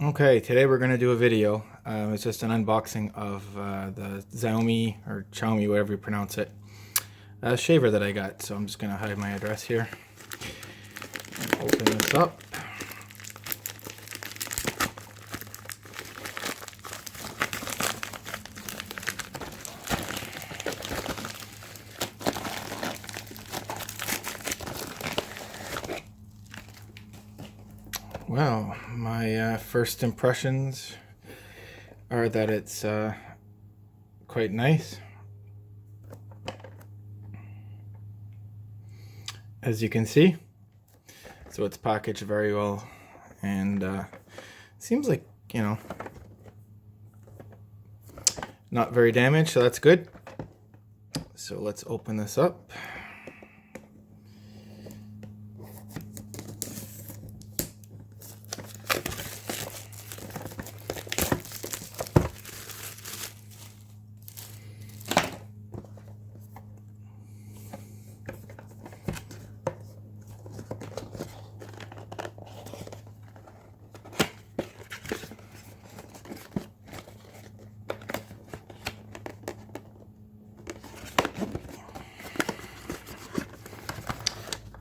Okay, today we're going to do a video. It's just an unboxing of the Xiaomi, or Xiaomi, whatever you pronounce it, shaver that I got. So I'm just going to hide my address here and open this up. Well, my first impressions are that it's quite nice. As you can see, so it's packaged very well, and seems like, you know, not very damaged, so that's good. So let's open this up.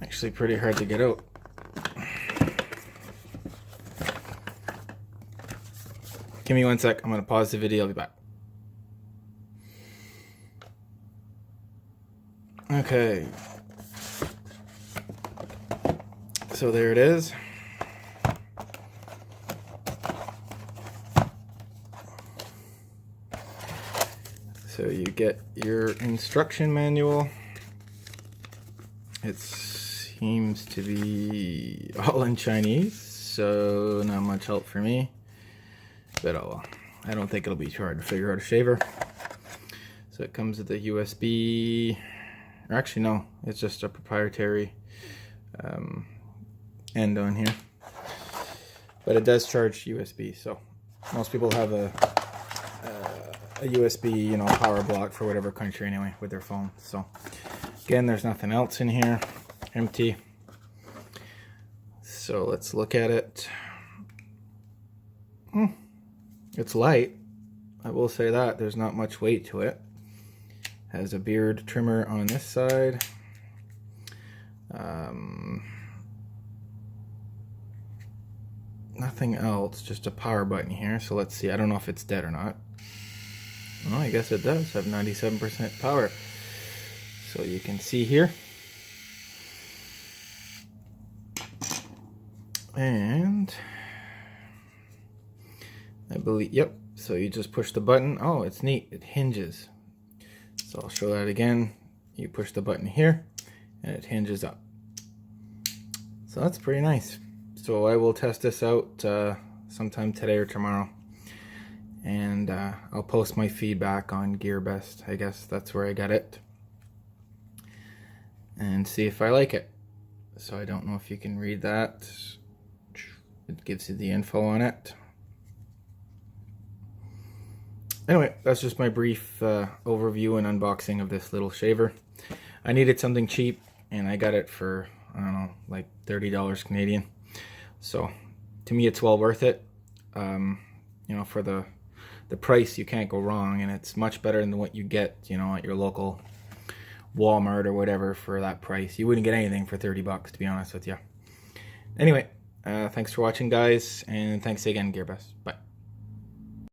Actually pretty hard to get out. Give me 1 sec, I'm gonna pause the video, I'll be back. Okay. So there it is. So you get your instruction manual. It seems to be all in Chinese, so not much help for me. But oh well. I don't think it'll be too hard to figure out a shaver. So it comes with a USB, or actually no, it's just a proprietary end on here. But it does charge USB, so most people have a USB, you know, power block for whatever country anyway with their phone. So again, there's nothing else in here, empty. So let's look at it. It's light, I will say that. There's not much weight to it. Has a beard trimmer on this side. Nothing else, just a power button here. So let's see, I don't know if it's dead or not. Well, I guess it does have 97% power. So you can see here. And I believe, yep, so you just push the button. Oh, it's neat, it hinges. So I'll show that again. You push the button here and it hinges up. So that's pretty nice. So I will test this out sometime today or tomorrow. And I'll post my feedback on Gearbest. I guess that's where I got it. And see if I like it. So I don't know if you can read that. It gives you the info on it. Anyway, that's just my brief overview and unboxing of this little shaver. I needed something cheap, and I got it for, I don't know, like $30 Canadian. So to me, it's well worth it. You know, for the price, you can't go wrong, and it's much better than what you get, you know, at your local Walmart or whatever for that price. You wouldn't get anything for 30 bucks, to be honest with you. Anyway, thanks for watching, guys, and thanks again, Gearbest. Bye.